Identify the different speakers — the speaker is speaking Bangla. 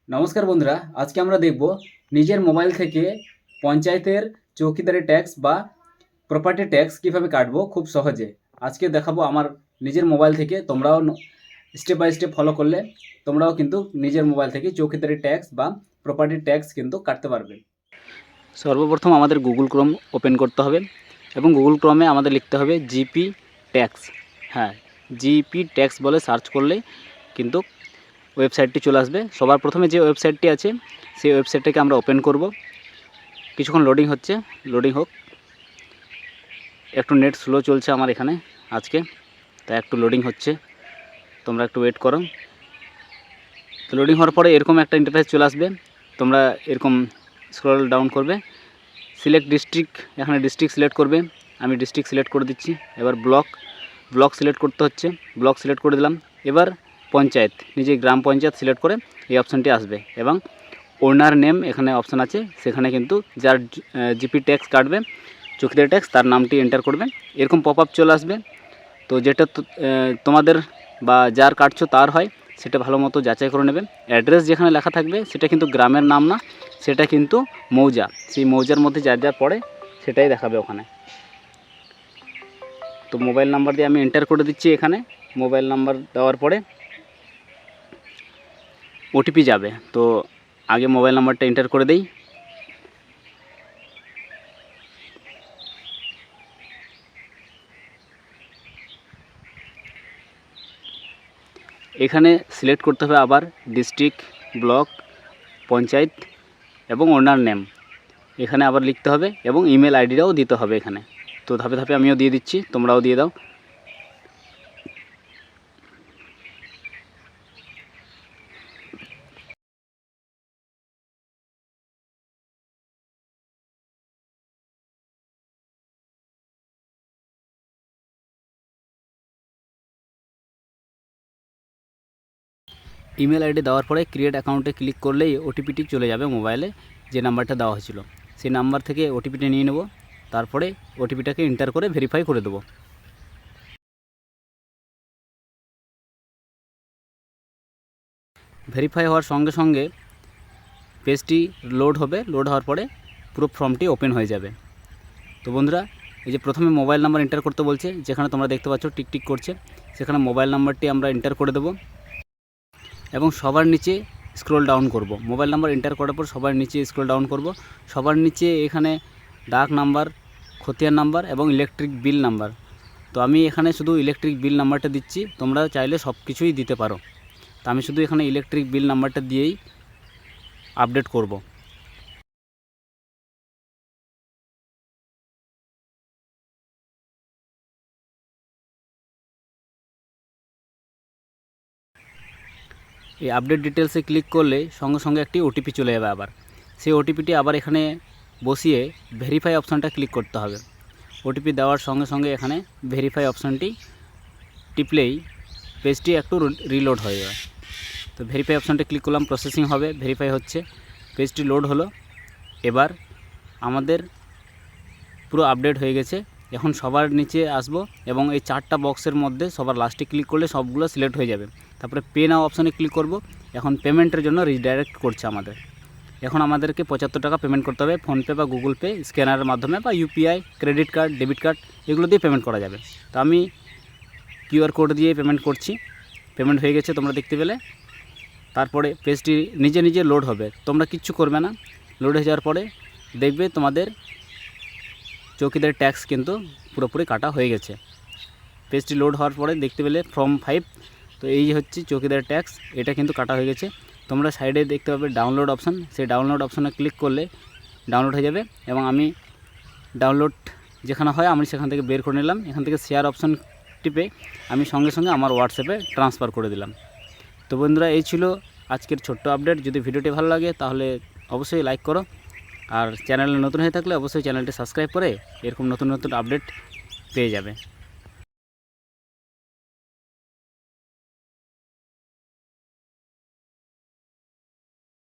Speaker 1: নমস্কার বন্ধুরা, আজকে আমরা দেখব নিজের মোবাইল থেকে পঞ্চায়েতের চৌকিদারি ট্যাক্স বা প্রপার্টি ট্যাক্স কিভাবে কাটবো খুব সহজে। আজকে দেখাবো আমার নিজের মোবাইল থেকে। তোমরাও স্টেপ বাই স্টেপ ফলো করলে তোমরাও কিন্তু নিজের মোবাইল থেকে চৌকিদারি ট্যাক্স বা প্রপার্টি ট্যাক্স কিন্তু কাটতে পারবে। সর্বপ্রথম আমাদের গুগল ক্রোম ওপেন করতে হবে এবং গুগল ক্রোমে আমাদের লিখতে হবে জিপি ট্যাক্স। হ্যাঁ, জিপি ট্যাক্স বলে সার্চ করলে কিন্তু ওয়েবসাইটটি চলে আসবে। সবার প্রথমে যে ওয়েবসাইটটি আছে সেই ওয়েবসাইটটাকে আমরা ওপেন করব। কিছুক্ষণ লোডিং হচ্ছে, লোডিং হোক। একটু নেট স্লো চলছে আমার এখানে আজকে, তাই একটু লোডিং হচ্ছে, তোমরা একটু ওয়েট করো। তো লোডিং হওয়ার পরে এরকম একটা ইন্টারফেস চলে আসবে। তোমরা এরকম স্ক্রল ডাউন করবে, সিলেক্ট ডিস্ট্রিক্ট, এখানে ডিস্ট্রিক্ট সিলেক্ট করবে। আমি ডিস্ট্রিক্ট সিলেক্ট করে দিচ্ছি। এবার ব্লক সিলেক্ট করতে হচ্ছে, ব্লক সিলেক্ট করে দিলাম। এবার পঞ্চায়েত, নিজে গ্রাম পঞ্চায়েত সিলেক্ট করে এই অপশানটি আসবে এবং ওনার নেম এখানে অপশান আছে, সেখানে কিন্তু যার জিপি ট্যাক্স কাটবে, চৌকিদারি ট্যাক্স, তার নামটি এন্টার করবে। এরকম পপ আপ চলে আসবে। তো যেটা তোমাদের বা যার কাটছো তার হয়, সেটা ভালো মতো যাচাই করে নেবে। অ্যাড্রেস যেখানে লেখা থাকবে সেটা কিন্তু গ্রামের নাম না, সেটা কিন্তু মৌজা। সেই মৌজার মধ্যে যার যা পড়ে সেটাই দেখাবে ওখানে। তো মোবাইল নাম্বার দিয়ে আমি এন্টার করে দিচ্ছি। এখানে মোবাইল নাম্বার দেওয়ার পরে ওটিপি যাবে। তো আগে মোবাইল নাম্বারটা এন্টার করে দেই। এখানে সিলেক্ট করতে হবে আবার ডিস্ট্রিক্ট, ব্লক, পঞ্চায়েত এবং ওনার নেম এখানে আবার লিখতে হবে এবং ইমেল আইডিটাও দিতে হবে এখানে। তো ধাপে ধাপে আমিও দিয়ে দিচ্ছি, তোমরাও দিয়ে দাও। ইমেল আইডি দেওয়ার পরে ক্রিয়েট অ্যাকাউন্টে ক্লিক করলেই ওটিপিটি চলে যাবে মোবাইলে, যে নাম্বারটা দেওয়া হয়েছিল সেই নাম্বার থেকে ওটিপিটা নিয়ে নেব। তারপরে ওটিপিটাকে এন্টার করে ভেরিফাই করে দেবো। ভেরিফাই হওয়ার সঙ্গে সঙ্গে পেজটি লোড হবে। লোড হওয়ার পরে পুরো ফর্মটি ওপেন হয়ে যাবে। তো বন্ধুরা, এই যে প্রথমে মোবাইল নাম্বার এন্টার করতে বলছে, যেখানে তোমরা দেখতে পাচ্ছ টিকটিক করছে, সেখানে মোবাইল নাম্বারটি আমরা এন্টার করে দেবো এবং সবার নিচে স্ক্রল ডাউন করব। মোবাইল নাম্বার এন্টার করার পর সবার নিচে স্ক্রল ডাউন করব। সবার নিচে এখানে ডাক নাম্বার, খতিয়ান নাম্বার এবং ইলেকট্রিক বিল নাম্বার। তো আমি এখানে শুধু ইলেকট্রিক বিল নাম্বারটা দিচ্ছি, তোমরা চাইলে সব কিছুই দিতে পারো। তো আমি শুধু এখানে ইলেকট্রিক বিল নাম্বারটা দিয়েই আপডেট করব। এই আপডেট ডিটেলসে ক্লিক করলে সঙ্গে সঙ্গে একটি ওটিপি চলে যাবে। আবার সেই ওটিপিটি আবার এখানে বসিয়ে ভেরিফাই অপশানটা ক্লিক করতে হবে। ওটিপি দেওয়ার সঙ্গে সঙ্গে এখানে ভেরিফাই অপশানটি টিপলেই পেজটি একটু রিলোড হয়ে যাবে। তো ভেরিফাই অপশানটা ক্লিক করলাম, প্রসেসিং হবে, ভেরিফাই হচ্ছে, পেজটি লোড হলো। এবার আমাদের পুরো আপডেট হয়ে গেছে। এখন সবার নিচে আসবো এবং এই চারটা বক্সের মধ্যে সবার লাস্টে ক্লিক করলে সবগুলো সিলেক্ট হয়ে যাবে। তারপরে পে নাও অপশানে ক্লিক করব। এখন পেমেন্টের জন্য রিডাইরেক্ট করছে আমাদের। এখন আমাদেরকে 75 টাকা পেমেন্ট করতে হবে ফোনপে বা গুগল পে স্ক্যানারের মাধ্যমে, বা UPI, credit card, debit card, এগুলো দিয়ে পেমেন্ট করা যাবে। তো আমি কিউআর কোড দিয়ে পেমেন্ট করছি। পেমেন্ট হয়ে গেছে তোমরা দেখতে পেলে। তারপরে পেজটি নিজে নিজে লোড হবে, তোমরা কিচ্ছু করবে না। লোড হয়ে যাওয়ার পরে দেখবে তোমাদের চৌকিদারি ট্যাক্স কিন্তু পুরোপুরি কাটা হয়ে গেছে। পেজটি লোড হওয়ার পরে দেখতে পেলে ফর্ম 5। তো এই হচ্ছে চৌকিদারি ট্যাক্স, এটা কিন্তু কাটা হয়ে গেছে। তোমরা সাইডে দেখতে পাবে ডাউনলোড অপশান, সেই ডাউনলোড অপশানে ক্লিক করলে ডাউনলোড হয়ে যাবে এবং আমি ডাউনলোড যেখানে হয় আমি সেখান থেকে বের করে নিলাম। এখান থেকে শেয়ার অপশান টিপে আমি সঙ্গে সঙ্গে আমার হোয়াটসঅ্যাপে ট্রান্সফার করে দিলাম। তো বন্ধুরা, এই ছিল আজকের ছোট্ট আপডেট। যদি ভিডিওটি ভালো লাগে তাহলে অবশ্যই লাইক করো, আর চ্যানেলে নতুন হয়ে থাকলে অবশ্যই চ্যানেলটি সাবস্ক্রাইব করে এরকম নতুন নতুন আপডেট পেয়ে যাবে।